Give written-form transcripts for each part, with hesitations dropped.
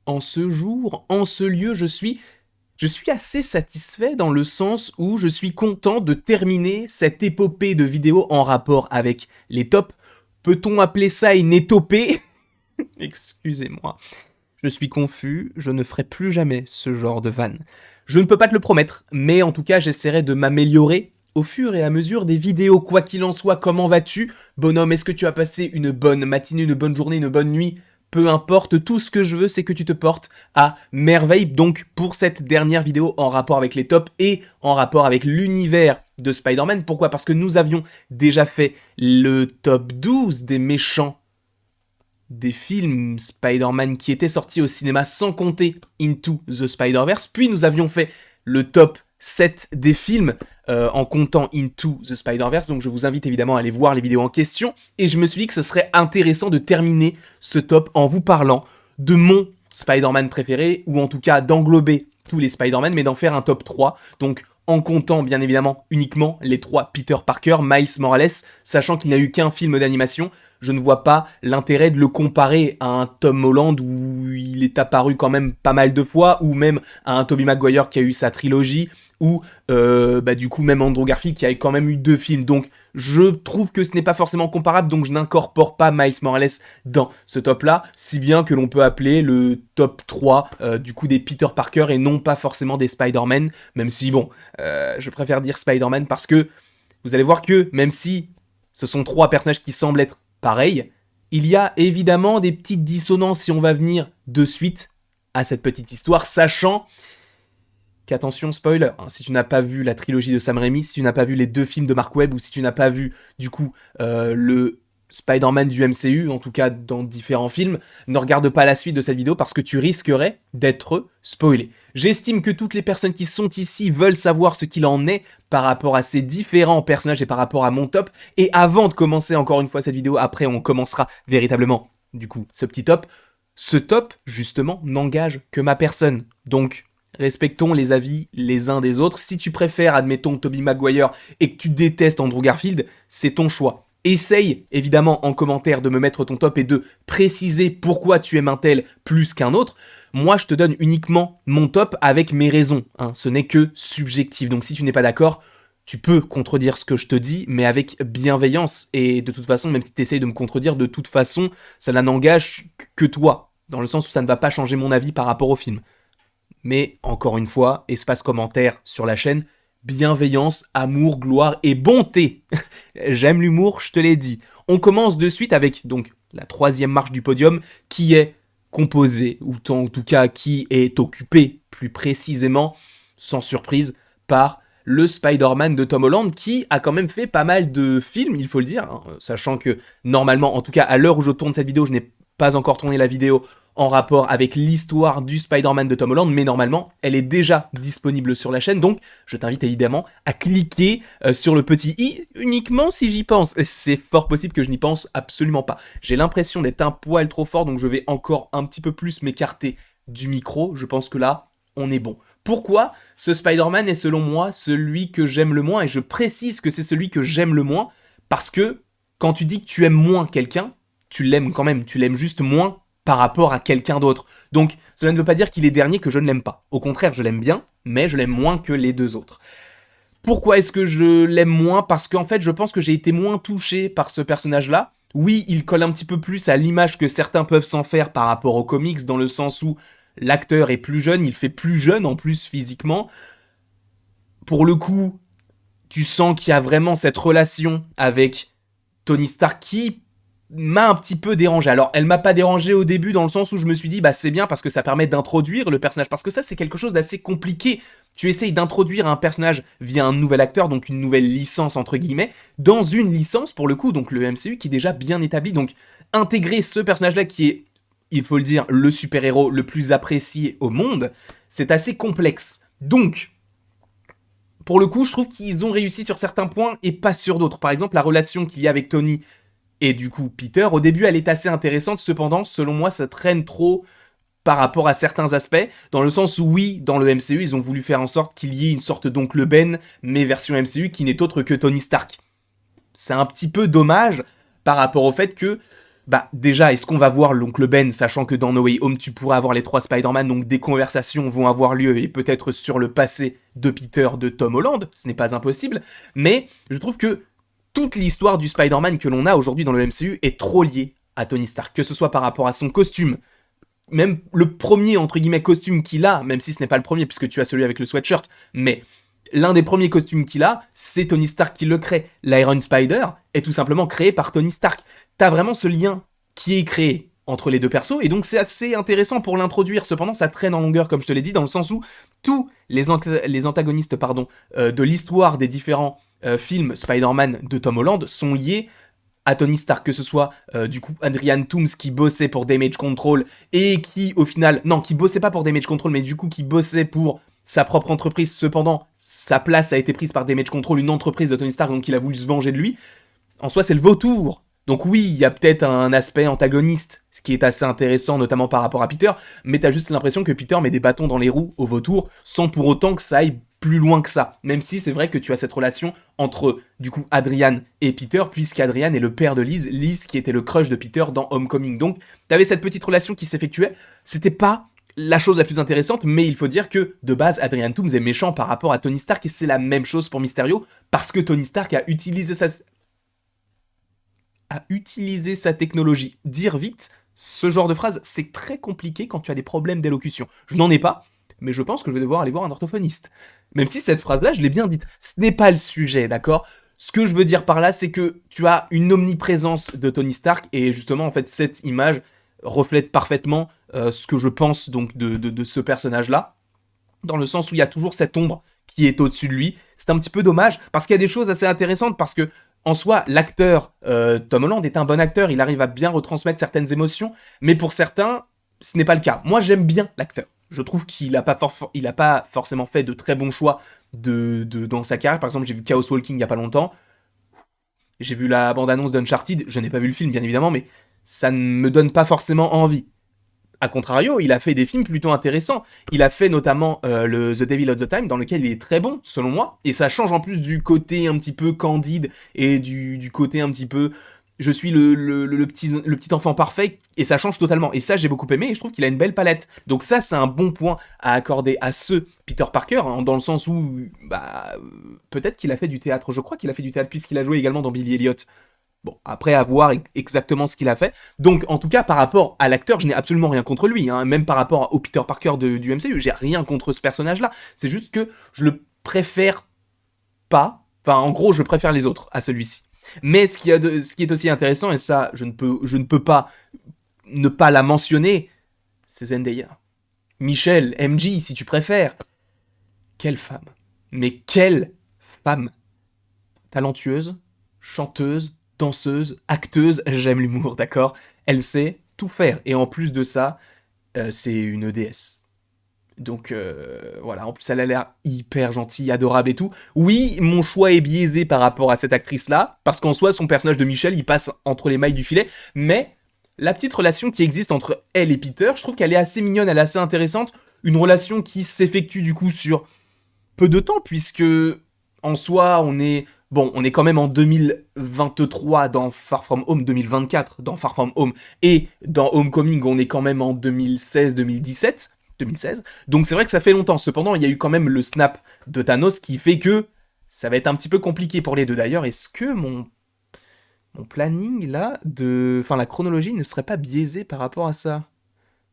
en ce jour, en ce lieu, je suis assez satisfait dans le sens où je suis content de terminer cette épopée de vidéos en rapport avec les tops. Peut-on appeler ça une étopée? Excusez-moi. Je suis confus, je ne ferai plus jamais ce genre de vanne. Je ne peux pas te le promettre, mais en tout cas j'essaierai de m'améliorer au fur et à mesure des vidéos. Quoi qu'il en soit, comment vas-tu? Bonhomme, est-ce que tu as passé une bonne matinée, une bonne journée, une bonne nuit? Peu importe, tout ce que je veux, c'est que tu te portes à merveille. Donc, pour cette dernière vidéo en rapport avec les tops et en rapport avec l'univers de Spider-Man. Pourquoi? Parce que nous avions déjà fait le top 12 des méchants des films Spider-Man qui étaient sortis au cinéma sans compter Into the Spider-Verse. Puis nous avions fait le top 7 des films en comptant Into the Spider-Verse. Donc je vous invite évidemment à aller voir les vidéos en question. Et je me suis dit que ce serait intéressant de terminer ce top en vous parlant de mon Spider-Man préféré, ou en tout cas d'englober tous les Spider-Man, mais d'en faire un top 3. Donc en comptant bien évidemment uniquement les 3 Peter Parker, Miles Morales, sachant qu'il n'y a eu qu'un film d'animation. Je ne vois pas l'intérêt de le comparer à un Tom Holland où il est apparu quand même pas mal de fois, ou même à un Tobey Maguire qui a eu sa trilogie, ou du coup même Andrew Garfield qui a quand même eu 2 films. Donc je trouve que ce n'est pas forcément comparable, donc je n'incorpore pas Miles Morales dans ce top-là, si bien que l'on peut appeler le top 3 du coup des Peter Parker et non pas forcément des Spider-Man, même si bon, je préfère dire Spider-Man parce que vous allez voir que même si ce sont 3 personnages qui semblent être pareil, il y a évidemment des petites dissonances si on va venir de suite à cette petite histoire, sachant qu'attention spoiler, hein, si tu n'as pas vu la trilogie de Sam Raimi, si tu n'as pas vu les 2 films de Mark Webb, ou si tu n'as pas vu du coup le Spider-Man du MCU, en tout cas dans différents films, ne regarde pas la suite de cette vidéo parce que tu risquerais d'être spoilé. J'estime que toutes les personnes qui sont ici veulent savoir ce qu'il en est par rapport à ces différents personnages et par rapport à mon top. Et avant de commencer encore une fois cette vidéo, après on commencera véritablement du coup ce petit top. Ce top, justement, n'engage que ma personne. Donc, respectons les avis les uns des autres. Si tu préfères, admettons, Tobey Maguire et que tu détestes Andrew Garfield, c'est ton choix. Essaye, évidemment, en commentaire de me mettre ton top et de préciser pourquoi tu aimes un tel plus qu'un autre. Moi, je te donne uniquement mon top avec mes raisons. Hein. Ce n'est que subjectif. Donc, si tu n'es pas d'accord, tu peux contredire ce que je te dis, mais avec bienveillance. Et de toute façon, même si tu essayes de me contredire, de toute façon, ça n'engage que toi. Dans le sens où ça ne va pas changer mon avis par rapport au film. Mais, encore une fois, espace commentaire sur la chaîne, bienveillance, amour, gloire et bonté. J'aime l'humour, je te l'ai dit. On commence de suite avec donc la 3e marche du podium qui est composée, ou en tout cas qui est occupée plus précisément, sans surprise, par le Spider-Man de Tom Holland qui a quand même fait pas mal de films, il faut le dire, hein, sachant que normalement, en tout cas à l'heure où je tourne cette vidéo, je n'ai pas encore tourné la vidéo en rapport avec l'histoire du Spider-Man de Tom Holland, mais normalement, elle est déjà disponible sur la chaîne, donc je t'invite évidemment à cliquer sur le petit i uniquement si j'y pense. C'est fort possible que je n'y pense absolument pas. J'ai l'impression d'être un poil trop fort, donc je vais encore un petit peu plus m'écarter du micro. Je pense que là, on est bon. Pourquoi ce Spider-Man est selon moi celui que j'aime le moins, et je précise que c'est celui que j'aime le moins, parce que quand tu dis que tu aimes moins quelqu'un, tu l'aimes quand même, tu l'aimes juste moins par rapport à quelqu'un d'autre. Donc, cela ne veut pas dire qu'il est dernier que je ne l'aime pas. Au contraire, je l'aime bien, mais je l'aime moins que les 2 autres. Pourquoi est-ce que je l'aime moins? Parce qu'en fait, je pense que j'ai été moins touché par ce personnage-là. Oui, il colle un petit peu plus à l'image que certains peuvent s'en faire par rapport aux comics, dans le sens où l'acteur est plus jeune, il fait plus jeune en plus physiquement. Pour le coup, tu sens qu'il y a vraiment cette relation avec Tony Stark qui m'a un petit peu dérangé. Alors, elle m'a pas dérangé au début dans le sens où je me suis dit, bah c'est bien parce que ça permet d'introduire le personnage. Parce que ça, c'est quelque chose d'assez compliqué. Tu essayes d'introduire un personnage via un nouvel acteur, donc une nouvelle licence entre guillemets, dans une licence pour le coup, donc le MCU qui est déjà bien établi. Donc, intégrer ce personnage-là qui est, il faut le dire, le super-héros le plus apprécié au monde, c'est assez complexe. Donc, pour le coup, je trouve qu'ils ont réussi sur certains points et pas sur d'autres. Par exemple, la relation qu'il y a avec Tony et du coup Peter, au début elle est assez intéressante, cependant selon moi ça traîne trop par rapport à certains aspects, dans le sens où oui, dans le MCU ils ont voulu faire en sorte qu'il y ait une sorte d'oncle Ben, mais version MCU qui n'est autre que Tony Stark. C'est un petit peu dommage par rapport au fait que bah déjà, est-ce qu'on va voir l'oncle Ben, sachant que dans No Way Home, tu pourras avoir les 3 Spider-Man, donc des conversations vont avoir lieu, et peut-être sur le passé de Peter de Tom Holland, ce n'est pas impossible, mais je trouve que toute l'histoire du Spider-Man que l'on a aujourd'hui dans le MCU est trop liée à Tony Stark, que ce soit par rapport à son costume, même le premier, entre guillemets, costume qu'il a, même si ce n'est pas le premier, puisque tu as celui avec le sweatshirt, mais l'un des premiers costumes qu'il a, c'est Tony Stark qui le crée. L'Iron Spider est tout simplement créé par Tony Stark. T'as vraiment ce lien qui est créé entre les deux persos, et donc c'est assez intéressant pour l'introduire. Cependant, ça traîne en longueur, comme je te l'ai dit, dans le sens où tous les antagonistes de l'histoire des différents films Spider-Man de Tom Holland sont liés à Tony Stark, que ce soit du coup Adrian Toomes qui bossait pour Damage Control et qui au final, non, qui bossait pas pour Damage Control, mais du coup qui bossait pour sa propre entreprise. Cependant, sa place a été prise par Damage Control, une entreprise de Tony Stark, donc il a voulu se venger de lui. En soi, c'est le vautour. Donc oui, il y a peut-être un aspect antagoniste, ce qui est assez intéressant, notamment par rapport à Peter, mais t'as juste l'impression que Peter met des bâtons dans les roues au vautour, sans pour autant que ça aille plus loin que ça. Même si c'est vrai que tu as cette relation entre, du coup, Adrian et Peter, puisqu'Adrian est le père de Liz, Liz qui était le crush de Peter dans Homecoming. Donc, t'avais cette petite relation qui s'effectuait. C'était pas la chose la plus intéressante, mais il faut dire que, de base, Adrian Toomes est méchant par rapport à Tony Stark, et c'est la même chose pour Mysterio, parce que Tony Stark a utilisé sa technologie. Dire vite ce genre de phrase, c'est très compliqué quand tu as des problèmes d'élocution. Je n'en ai pas, mais je pense que je vais devoir aller voir un orthophoniste. Même si cette phrase-là, je l'ai bien dite. Ce n'est pas le sujet, d'accord ? Ce que je veux dire par là, c'est que tu as une omniprésence de Tony Stark, et justement, en fait, cette image reflète parfaitement ce que je pense donc de ce personnage-là, dans le sens où il y a toujours cette ombre qui est au-dessus de lui. C'est un petit peu dommage, parce qu'il y a des choses assez intéressantes, parce que en soi, l'acteur Tom Holland est un bon acteur, il arrive à bien retransmettre certaines émotions, mais pour certains, ce n'est pas le cas. Moi, j'aime bien l'acteur. Je trouve qu'il n'a pas forcément fait de très bons choix dans sa carrière. Par exemple, j'ai vu Chaos Walking il n'y a pas longtemps. J'ai vu la bande-annonce d'Uncharted. Je n'ai pas vu le film, bien évidemment, mais ça ne me donne pas forcément envie. A contrario, il a fait des films plutôt intéressants. Il a fait notamment le The Devil of the Time, dans lequel il est très bon, selon moi. Et ça change en plus du côté un petit peu candide et du côté un petit peu... Je suis le petit enfant parfait, et ça change totalement. Et ça, j'ai beaucoup aimé, et je trouve qu'il a une belle palette. Donc ça, c'est un bon point à accorder à ce Peter Parker, hein, dans le sens où, peut-être qu'il a fait du théâtre. Je crois qu'il a fait du théâtre, puisqu'il a joué également dans Billy Elliot. Bon, après à voir exactement ce qu'il a fait. Donc, en tout cas, par rapport à l'acteur, je n'ai absolument rien contre lui. Hein. Même par rapport au Peter Parker du MCU, j'ai rien contre ce personnage-là. C'est juste que je le préfère pas. Enfin, en gros, je préfère les autres à celui-ci. Mais ce qui est aussi intéressant, et ça, je ne peux pas ne pas la mentionner, c'est Zendaya. Michelle, MJ, si tu préfères. Quelle femme. Mais quelle femme. Talentueuse, chanteuse, danseuse, acteuse, j'aime l'humour, d'accord ? Elle sait tout faire. Et en plus de ça, c'est une déesse. Donc voilà, en plus elle a l'air hyper gentille, adorable et tout. Oui, mon choix est biaisé par rapport à cette actrice-là, parce qu'en soi, son personnage de Michelle, il passe entre les mailles du filet, mais la petite relation qui existe entre elle et Peter, je trouve qu'elle est assez mignonne, elle est assez intéressante. Une relation qui s'effectue du coup sur peu de temps, puisque en soi, on est quand même en 2023 dans Far From Home, 2024 dans Far From Home, et dans Homecoming, on est quand même en 2016. Donc c'est vrai que ça fait longtemps. Cependant, il y a eu quand même le snap de Thanos qui fait que ça va être un petit peu compliqué pour les deux. D'ailleurs, est-ce que mon planning là, la chronologie ne serait pas biaisée par rapport à ça ?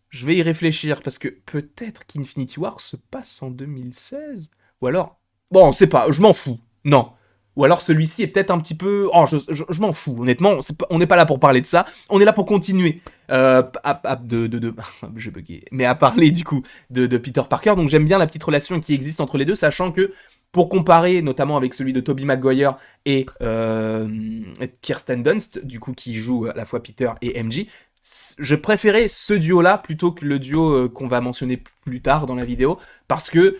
Je vais y réfléchir, parce que peut-être qu'Infinity War se passe en 2016 ? Ou alors... Bon, c'est pas, je m'en fous. Non. Ou alors celui-ci est peut-être un petit peu... Oh, je m'en fous, honnêtement. On n'est pas là pour parler de ça. On est là pour continuer. J'ai bugué. Mais à parler, du coup, de Peter Parker. Donc j'aime bien la petite relation qui existe entre les deux, sachant que, pour comparer, notamment avec celui de Tobey Maguire et Kirsten Dunst, du coup, qui joue à la fois Peter et MJ, je préférais ce duo-là plutôt que le duo qu'on va mentionner plus tard dans la vidéo, parce que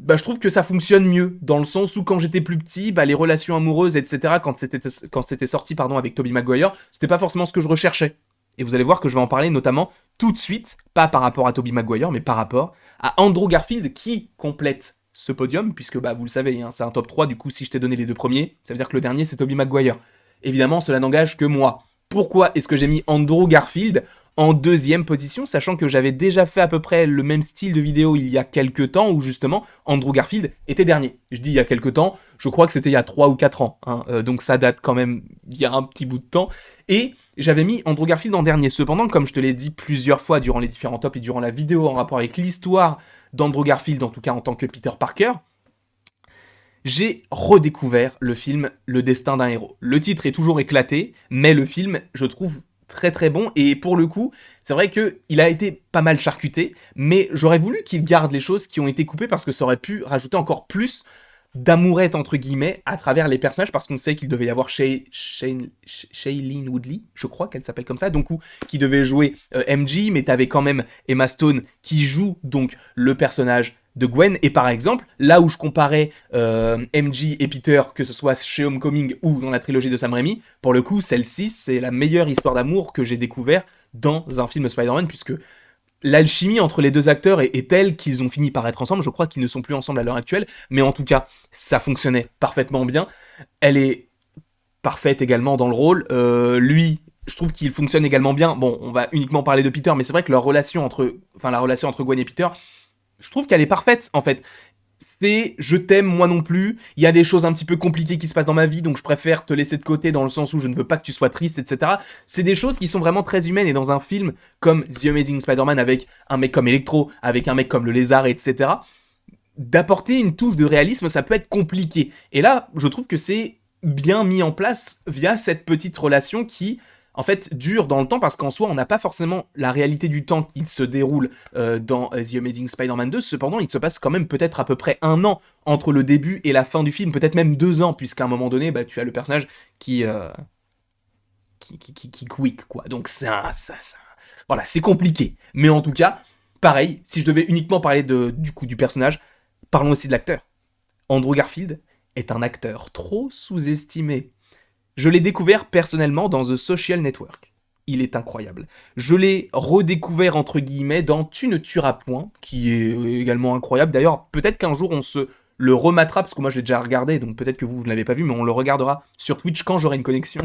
je trouve que ça fonctionne mieux, dans le sens où quand j'étais plus petit, les relations amoureuses, etc., quand c'était sorti avec Tobey Maguire, c'était pas forcément ce que je recherchais. Et vous allez voir que je vais en parler notamment tout de suite, pas par rapport à Tobey Maguire, mais par rapport à Andrew Garfield, qui complète ce podium, puisque vous le savez, hein, c'est un top 3, du coup si je t'ai donné les deux premiers, ça veut dire que le dernier c'est Tobey Maguire. Évidemment, cela n'engage que moi. Pourquoi est-ce que j'ai mis Andrew Garfield en deuxième position, sachant que j'avais déjà fait à peu près le même style de vidéo il y a quelques temps, où justement Andrew Garfield était dernier. Je dis il y a quelques temps, je crois que c'était il y a 3 ou 4 ans, hein, donc ça date quand même il y a un petit bout de temps, et j'avais mis Andrew Garfield en dernier. Cependant, comme je te l'ai dit plusieurs fois durant les différents tops et durant la vidéo en rapport avec l'histoire d'Andrew Garfield, en tout cas en tant que Peter Parker, j'ai redécouvert le film Le Destin d'un héros. Le titre est toujours éclaté, mais le film, je trouve très très bon, et pour le coup, c'est vrai qu'il a été pas mal charcuté, mais j'aurais voulu qu'il garde les choses qui ont été coupées parce que ça aurait pu rajouter encore plus d'amourette entre guillemets à travers les personnages, parce qu'on sait qu'il devait y avoir Shailene Woodley, je crois qu'elle s'appelle comme ça, donc qui devait jouer MJ, mais t'avais quand même Emma Stone qui joue donc le personnage de Gwen, et par exemple, là où je comparais MJ et Peter, que ce soit chez Homecoming ou dans la trilogie de Sam Raimi, pour le coup, celle-ci, c'est la meilleure histoire d'amour que j'ai découvert dans un film Spider-Man, puisque l'alchimie entre les deux acteurs est telle qu'ils ont fini par être ensemble. Je crois qu'ils ne sont plus ensemble à l'heure actuelle, mais en tout cas, ça fonctionnait parfaitement bien. Elle est parfaite également dans le rôle. Lui, je trouve qu'il fonctionne également bien. Bon, on va uniquement parler de Peter, mais c'est vrai que la relation entre Gwen et Peter, je trouve qu'elle est parfaite, en fait. C'est je t'aime moi non plus, il y a des choses un petit peu compliquées qui se passent dans ma vie, donc je préfère te laisser de côté dans le sens où je ne veux pas que tu sois triste, etc. C'est des choses qui sont vraiment très humaines, et dans un film comme The Amazing Spider-Man, avec un mec comme Electro, avec un mec comme le Lézard, etc., d'apporter une touche de réalisme, ça peut être compliqué. Et là, je trouve que c'est bien mis en place via cette petite relation qui, en fait, dure dans le temps, parce qu'en soi, on n'a pas forcément la réalité du temps qui se déroule dans The Amazing Spider-Man 2. Cependant, il se passe quand même peut-être à peu près 1 an entre le début et la fin du film, peut-être même 2 ans, puisqu'à un moment donné, bah, tu as le personnage qui quick, quoi. Donc voilà, c'est compliqué. Mais en tout cas, pareil, si je devais uniquement parler du personnage, parlons aussi de l'acteur. Andrew Garfield est un acteur trop sous-estimé. Je l'ai découvert personnellement dans The Social Network. Il est incroyable. Je l'ai redécouvert entre guillemets dans Tu ne tueras point, qui est également incroyable. D'ailleurs, peut-être qu'un jour on se le rematera, parce que moi je l'ai déjà regardé, donc peut-être que vous ne l'avez pas vu, mais on le regardera sur Twitch quand j'aurai une connexion.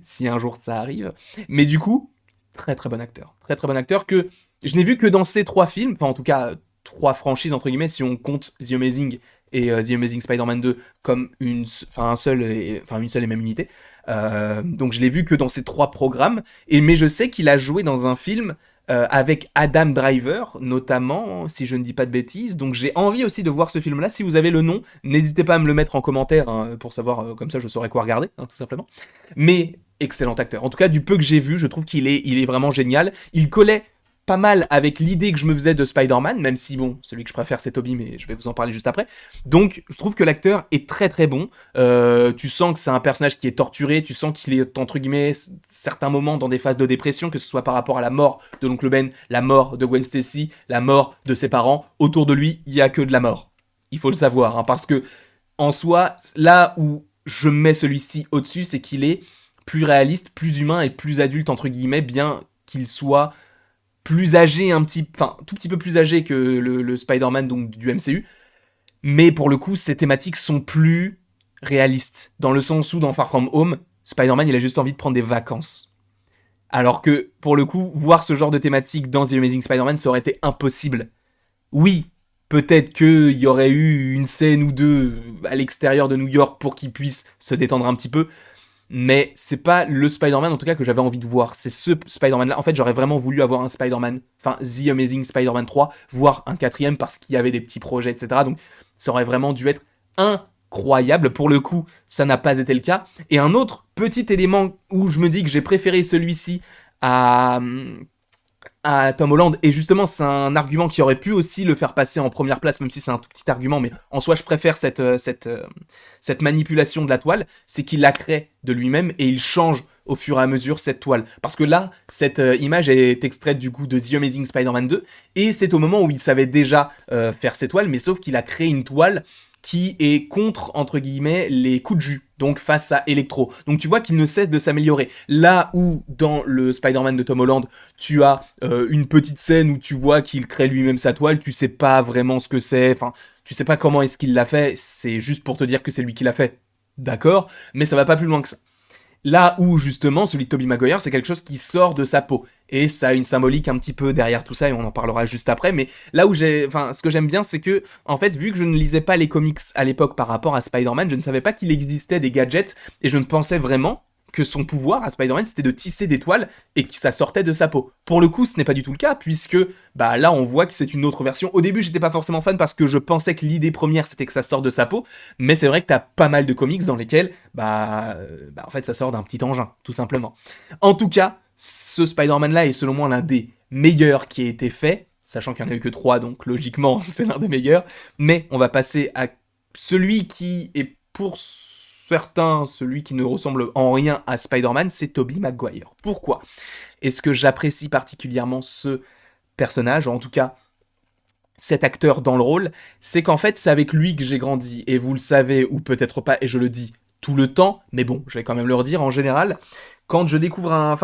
Si un jour ça arrive. Mais du coup, très très bon acteur. Très très bon acteur que je n'ai vu que dans ces 3 films, enfin en tout cas 3 franchises entre guillemets, si on compte The Amazing et The Amazing Spider-Man 2 comme une seule et même unité. Donc je l'ai vu que dans ces 3 programmes, mais je sais qu'il a joué dans un film avec Adam Driver, notamment, si je ne dis pas de bêtises. Donc j'ai envie aussi de voir ce film-là. Si vous avez le nom, n'hésitez pas à me le mettre en commentaire, hein, pour savoir, comme ça je saurai quoi regarder, hein, tout simplement. Mais excellent acteur. En tout cas, du peu que j'ai vu, je trouve qu'il est vraiment génial. Il collait pas mal avec l'idée que je me faisais de Spider-Man, même si, bon, celui que je préfère c'est Tobey, mais je vais vous en parler juste après. Donc, je trouve que l'acteur est très très bon. Tu sens que c'est un personnage qui est torturé, tu sens qu'il est, entre guillemets, certains moments dans des phases de dépression, que ce soit par rapport à la mort de l'oncle Ben, la mort de Gwen Stacy, la mort de ses parents. Autour de lui, il y a que de la mort. Il faut le savoir, hein, parce que, en soi, là où je mets celui-ci au-dessus, c'est qu'il est plus réaliste, plus humain et plus adulte, entre guillemets, bien qu'il soit plus âgé, tout petit peu plus âgé que le Spider-Man donc, du MCU. Mais pour le coup, ces thématiques sont plus réalistes. Dans le sens où, dans Far From Home, Spider-Man, il a juste envie de prendre des vacances. Alors que, pour le coup, voir ce genre de thématique dans The Amazing Spider-Man, ça aurait été impossible. Oui, peut-être qu'il y aurait eu une scène ou deux à l'extérieur de New York pour qu'il puisse se détendre un petit peu, mais c'est pas le Spider-Man en tout cas que j'avais envie de voir. C'est ce Spider-Man là. En fait, j'aurais vraiment voulu avoir un Spider-Man, enfin The Amazing Spider-Man 3, voire un 4ème parce qu'il y avait des petits projets, etc. Donc ça aurait vraiment dû être incroyable. Pour le coup, ça n'a pas été le cas. Et un autre petit élément où je me dis que j'ai préféré celui-ci à Tom Holland, et justement c'est un argument qui aurait pu aussi le faire passer en première place, même si c'est un tout petit argument, mais en soi je préfère cette manipulation de la toile, c'est qu'il la crée de lui-même et il change au fur et à mesure cette toile. Parce que là, cette image est extraite du coup de The Amazing Spider-Man 2, et c'est au moment où il savait déjà faire cette toile, mais sauf qu'il a créé une toile qui est contre, entre guillemets, les coups de jus, donc face à Electro. Donc tu vois qu'il ne cesse de s'améliorer. Là où, dans le Spider-Man de Tom Holland, tu as une petite scène où tu vois qu'il crée lui-même sa toile, tu sais pas vraiment ce que c'est, enfin, tu sais pas comment est-ce qu'il l'a fait, c'est juste pour te dire que c'est lui qui l'a fait. D'accord, mais ça va pas plus loin que ça. Là où justement celui de Tobey Maguire c'est quelque chose qui sort de sa peau. Et ça a une symbolique un petit peu derrière tout ça et on en parlera juste après. Mais là où ce que j'aime bien c'est que, en fait, vu que je ne lisais pas les comics à l'époque par rapport à Spider-Man, je ne savais pas qu'il existait des gadgets et je ne pensais vraiment que son pouvoir à Spider-Man c'était de tisser des toiles et que ça sortait de sa peau. Pour le coup, ce n'est pas du tout le cas puisque bah là on voit que c'est une autre version. Au début, j'étais pas forcément fan parce que je pensais que l'idée première c'était que ça sorte de sa peau, mais c'est vrai que t'as pas mal de comics dans lesquels en fait ça sort d'un petit engin, tout simplement. En tout cas, ce Spider-Man là est selon moi l'un des meilleurs qui a été fait, sachant qu'il n'y en a eu que 3, donc logiquement c'est l'un des meilleurs, mais on va passer à celui qui est pour certains, celui qui ne ressemble en rien à Spider-Man, c'est Tobey Maguire. Pourquoi est-ce que j'apprécie particulièrement ce personnage, ou en tout cas cet acteur dans le rôle? C'est qu'en fait c'est avec lui que j'ai grandi, et vous le savez ou peut-être pas, et je le dis tout le temps, mais bon, je vais quand même le redire en général, quand je découvre un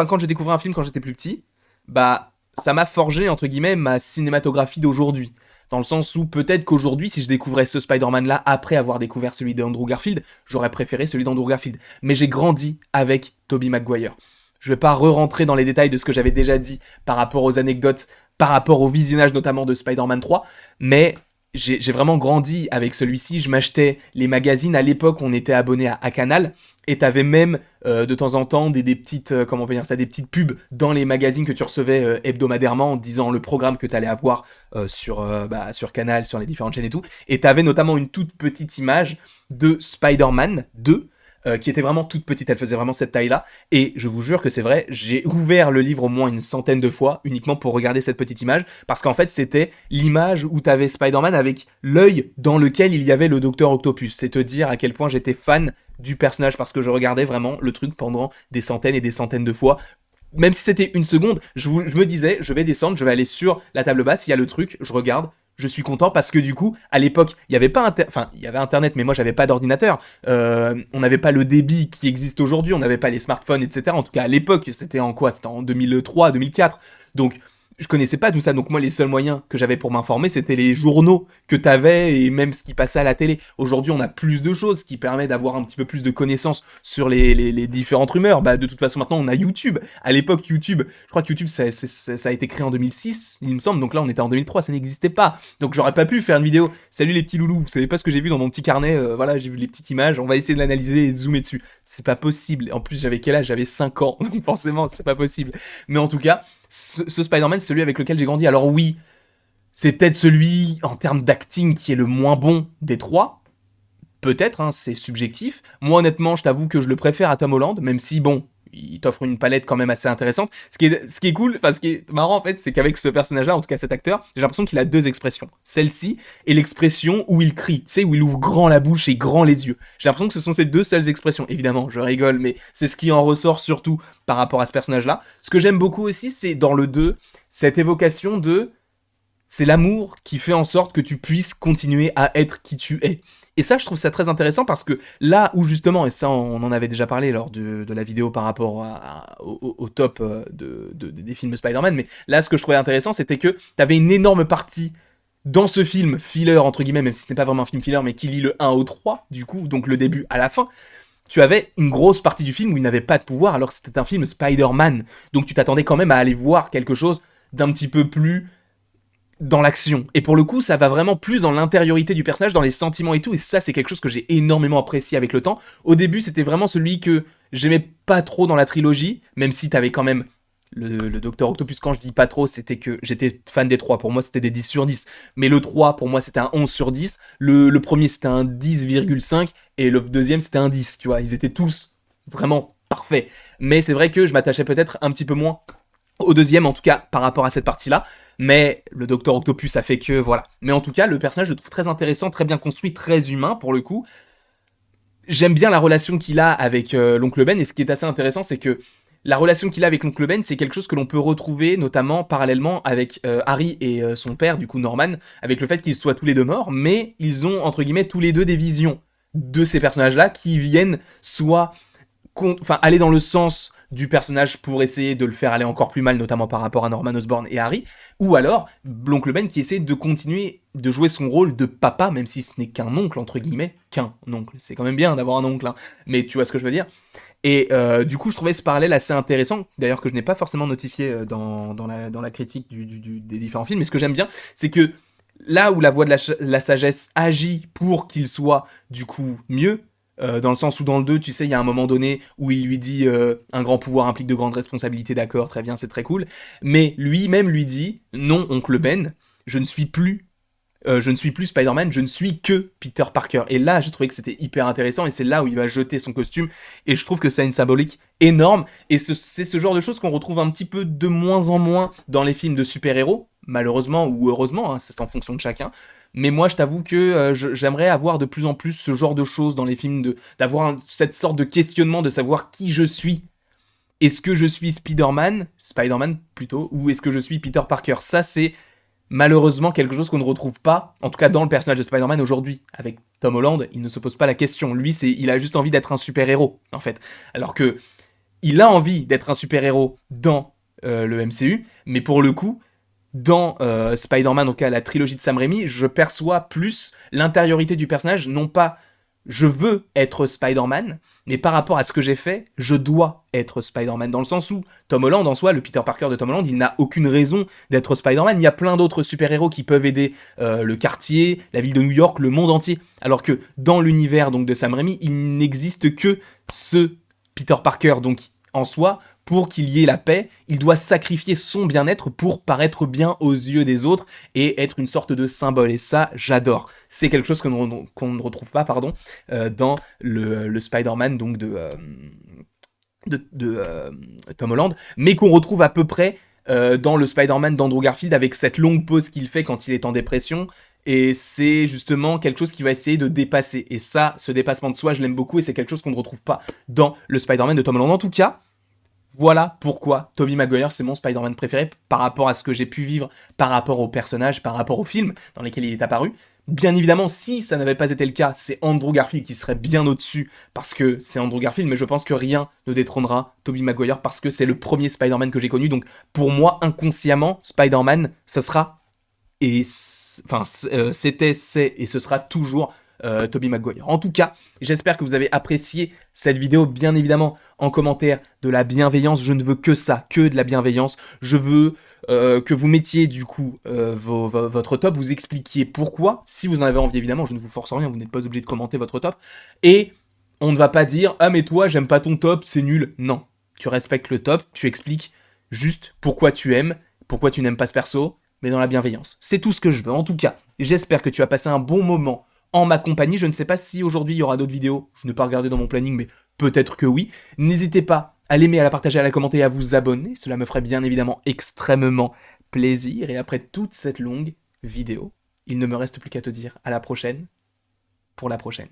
film quand j'étais plus petit, bah ça m'a forgé entre guillemets ma cinématographie d'aujourd'hui. Dans le sens où peut-être qu'aujourd'hui, si je découvrais ce Spider-Man-là après avoir découvert celui d'Andrew Garfield, j'aurais préféré celui d'Andrew Garfield. Mais j'ai grandi avec Tobey Maguire. Je vais pas re-rentrer dans les détails de ce que j'avais déjà dit par rapport aux anecdotes, par rapport au visionnage notamment de Spider-Man 3, mais j'ai vraiment grandi avec celui-ci. Je m'achetais les magazines. À l'époque, on était abonné à Canal. Et t'avais même de temps en temps des petites, comment on peut dire ça, des petites pubs dans les magazines que tu recevais hebdomadairement en te disant le programme que t'allais avoir sur Canal, sur les différentes chaînes et tout. Et t'avais notamment une toute petite image de Spider-Man 2 qui était vraiment toute petite, elle faisait vraiment cette taille-là, et je vous jure que c'est vrai, j'ai ouvert le livre au moins une centaine de fois, uniquement pour regarder cette petite image, parce qu'en fait c'était l'image où t'avais Spider-Man avec l'œil dans lequel il y avait le Docteur Octopus, c'est te dire à quel point j'étais fan du personnage, parce que je regardais vraiment le truc pendant des centaines et des centaines de fois, même si c'était une seconde, je me disais, je vais descendre, je vais aller sur la table basse, il y a le truc, je regarde, je suis content parce que du coup, à l'époque, il y avait pas il y avait internet, mais moi j'avais pas d'ordinateur. On n'avait pas le débit qui existe aujourd'hui, on n'avait pas les smartphones, etc. En tout cas, à l'époque, c'était en quoi? C'était en 2003, 2004. Donc, je connaissais pas tout ça. Donc moi, les seuls moyens que j'avais pour m'informer, c'était les journaux que t'avais et même ce qui passait à la télé. Aujourd'hui, on a plus de choses qui permettent d'avoir un petit peu plus de connaissances sur les différentes rumeurs. Bah, de toute façon, maintenant, on a YouTube. À l'époque, YouTube, je crois que YouTube, ça a été créé en 2006, il me semble. Donc là, on était en 2003, ça n'existait pas. Donc j'aurais pas pu faire une vidéo. Salut les petits loulous, vous savez pas ce que j'ai vu dans mon petit carnet. Voilà, j'ai vu les petites images. On va essayer de l'analyser et de zoomer dessus. C'est pas possible. En plus, j'avais quel âge? J'avais 5 ans. Donc forcément, c'est pas possible. Mais en tout cas, ce Spider-Man, c'est celui avec lequel j'ai grandi. Alors oui, c'est peut-être celui, en termes d'acting, qui est le moins bon des trois. Peut-être, hein, c'est subjectif. Moi, honnêtement, je t'avoue que je le préfère à Tom Holland, même si, bon, il t'offre une palette quand même assez intéressante. Ce qui est cool, enfin, ce qui est marrant, en fait, c'est qu'avec ce personnage-là, en tout cas cet acteur, j'ai l'impression qu'il a deux expressions. Celle-ci, et l'expression où il crie, tu sais, où il ouvre grand la bouche et grand les yeux. J'ai l'impression que ce sont ces deux seules expressions. Évidemment, je rigole, mais c'est ce qui en ressort surtout par rapport à ce personnage-là. Ce que j'aime beaucoup aussi, c'est dans le 2, cette évocation de... C'est l'amour qui fait en sorte que tu puisses continuer à être qui tu es. Et ça, je trouve ça très intéressant parce que là où justement, et ça on en avait déjà parlé lors de la vidéo par rapport au top des films Spider-Man, mais là ce que je trouvais intéressant c'était que t'avais une énorme partie dans ce film filler entre guillemets, même si ce n'est pas vraiment un film filler, mais qui lie le 1 au 3 du coup, donc le début à la fin, tu avais une grosse partie du film où il n'avait pas de pouvoir alors que c'était un film Spider-Man. Donc tu t'attendais quand même à aller voir quelque chose d'un petit peu plus dans l'action. Et pour le coup, ça va vraiment plus dans l'intériorité du personnage, dans les sentiments et tout, et ça, c'est quelque chose que j'ai énormément apprécié avec le temps. Au début, c'était vraiment celui que j'aimais pas trop dans la trilogie, même si t'avais quand même le Docteur Octopus. Quand je dis pas trop, c'était que j'étais fan des 3, pour moi c'était des 10 sur 10, mais le 3, pour moi c'était un 11 sur 10, le premier c'était un 10,5, et le deuxième c'était un 10, tu vois, ils étaient tous vraiment parfaits. Mais c'est vrai que je m'attachais peut-être un petit peu moins au deuxième, en tout cas par rapport à cette partie-là, mais le Docteur Octopus a fait que, voilà. Mais en tout cas, le personnage, je le trouve très intéressant, très bien construit, très humain, pour le coup. J'aime bien la relation qu'il a avec l'oncle Ben, et ce qui est assez intéressant, c'est que la relation qu'il a avec l'oncle Ben, c'est quelque chose que l'on peut retrouver, notamment, parallèlement, avec Harry et son père, du coup Norman, avec le fait qu'ils soient tous les deux morts, mais ils ont, entre guillemets, tous les deux des visions de ces personnages-là, qui viennent soit... aller dans le sens du personnage pour essayer de le faire aller encore plus mal, notamment par rapport à Norman Osborn et Harry, ou alors l'oncle Ben qui essaie de continuer de jouer son rôle de papa, même si ce n'est qu'un oncle, entre guillemets, qu'un oncle. C'est quand même bien d'avoir un oncle, hein, mais tu vois ce que je veux dire. Et du coup, je trouvais ce parallèle assez intéressant, d'ailleurs que je n'ai pas forcément notifié dans la critique des différents films, mais ce que j'aime bien, c'est que là où la voix de la sagesse agit pour qu'il soit du coup mieux, dans le sens où dans le 2, tu sais, il y a un moment donné où il lui dit un grand pouvoir implique de grandes responsabilités, d'accord, très bien, c'est très cool, mais lui-même lui dit, non, oncle Ben, je ne suis plus Spider-Man, je ne suis que Peter Parker. Et là, j'ai trouvé que c'était hyper intéressant, et c'est là où il va jeter son costume, et je trouve que ça a une symbolique énorme, et c'est ce genre de choses qu'on retrouve un petit peu de moins en moins dans les films de super-héros, malheureusement ou heureusement, hein, c'est en fonction de chacun. Mais moi, je t'avoue que j'aimerais avoir de plus en plus ce genre de choses dans les films, d'avoir cette sorte de questionnement de savoir qui je suis. Est-ce que je suis Spider-Man plutôt, ou est-ce que je suis Peter Parker? Ça, c'est malheureusement quelque chose qu'on ne retrouve pas, en tout cas dans le personnage de Spider-Man aujourd'hui. Avec Tom Holland, il ne se pose pas la question. Lui, il a juste envie d'être un super-héros, en fait. Alors que il a envie d'être un super-héros dans le MCU, mais pour le coup, dans Spider-Man, donc la trilogie de Sam Raimi, je perçois plus l'intériorité du personnage, non pas je veux être Spider-Man, mais par rapport à ce que j'ai fait, je dois être Spider-Man. Dans le sens où Tom Holland, en soi, le Peter Parker de Tom Holland, il n'a aucune raison d'être Spider-Man. Il y a plein d'autres super-héros qui peuvent aider le quartier, la ville de New York, le monde entier. Alors que dans l'univers donc de Sam Raimi, il n'existe que ce Peter Parker. Donc en soi, pour qu'il y ait la paix, il doit sacrifier son bien-être pour paraître bien aux yeux des autres et être une sorte de symbole. Et ça, j'adore. C'est quelque chose qu'on ne retrouve pas, dans le Spider-Man donc de Tom Holland, mais qu'on retrouve à peu près dans le Spider-Man d'Andrew Garfield avec cette longue pause qu'il fait quand il est en dépression. Et c'est justement quelque chose qui va essayer de dépasser. Et ça, ce dépassement de soi, je l'aime beaucoup et c'est quelque chose qu'on ne retrouve pas dans le Spider-Man de Tom Holland. En tout cas, voilà pourquoi Tobey Maguire c'est mon Spider-Man préféré par rapport à ce que j'ai pu vivre, par rapport au personnage, par rapport aux films dans lesquels il est apparu. Bien évidemment, si ça n'avait pas été le cas, c'est Andrew Garfield qui serait bien au-dessus, parce que c'est Andrew Garfield, mais je pense que rien ne détrônera Tobey Maguire, parce que c'est le premier Spider-Man que j'ai connu, donc pour moi, inconsciemment, Spider-Man, ça sera, c'était, c'est, et ce sera toujours Tobey Maguire. En tout cas, j'espère que vous avez apprécié cette vidéo, bien évidemment, en commentaire, de la bienveillance, je ne veux que ça, que de la bienveillance, je veux que vous mettiez du coup votre top, vous expliquiez pourquoi, si vous en avez envie évidemment, je ne vous force rien, vous n'êtes pas obligé de commenter votre top, et on ne va pas dire « Ah mais toi j'aime pas ton top, c'est nul », non, tu respectes le top, tu expliques juste pourquoi tu aimes, pourquoi tu n'aimes pas ce perso, mais dans la bienveillance. C'est tout ce que je veux. En tout cas, j'espère que tu as passé un bon moment en ma compagnie. Je ne sais pas si aujourd'hui il y aura d'autres vidéos, je n'ai pas regardé dans mon planning, mais peut-être que oui. N'hésitez pas à l'aimer, à la partager, à la commenter et à vous abonner. Cela me ferait bien évidemment extrêmement plaisir. Et après toute cette longue vidéo, il ne me reste plus qu'à te dire à la prochaine pour la prochaine.